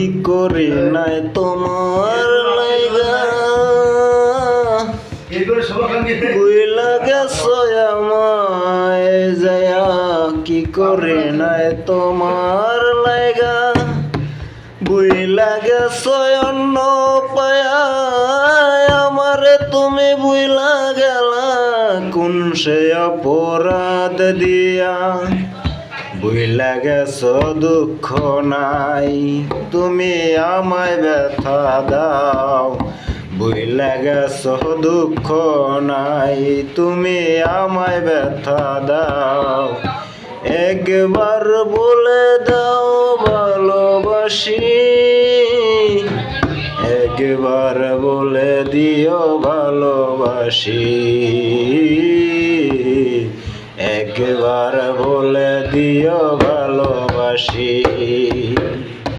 কি করি নাই তোমার লাইগা বুইলা গেছো আমায় যায়া কি করি নাই তোমার লাইগা বুইলা গেছো অন্য পায়া আমারে তুমি বুইলা গেলা কোন সে অপরাধ দিয়া বুইলা গেছো দুঃখ নাই তুমি আমায় ব্যথা দাও বুইলা গেছো দুঃখ নাই তুমি আমায় ব্যথা দাও একবার বলে দাও ভালোবাসি একবার বলে দিও ভালোবাসি একবার বলে দিও ভালোবাসি।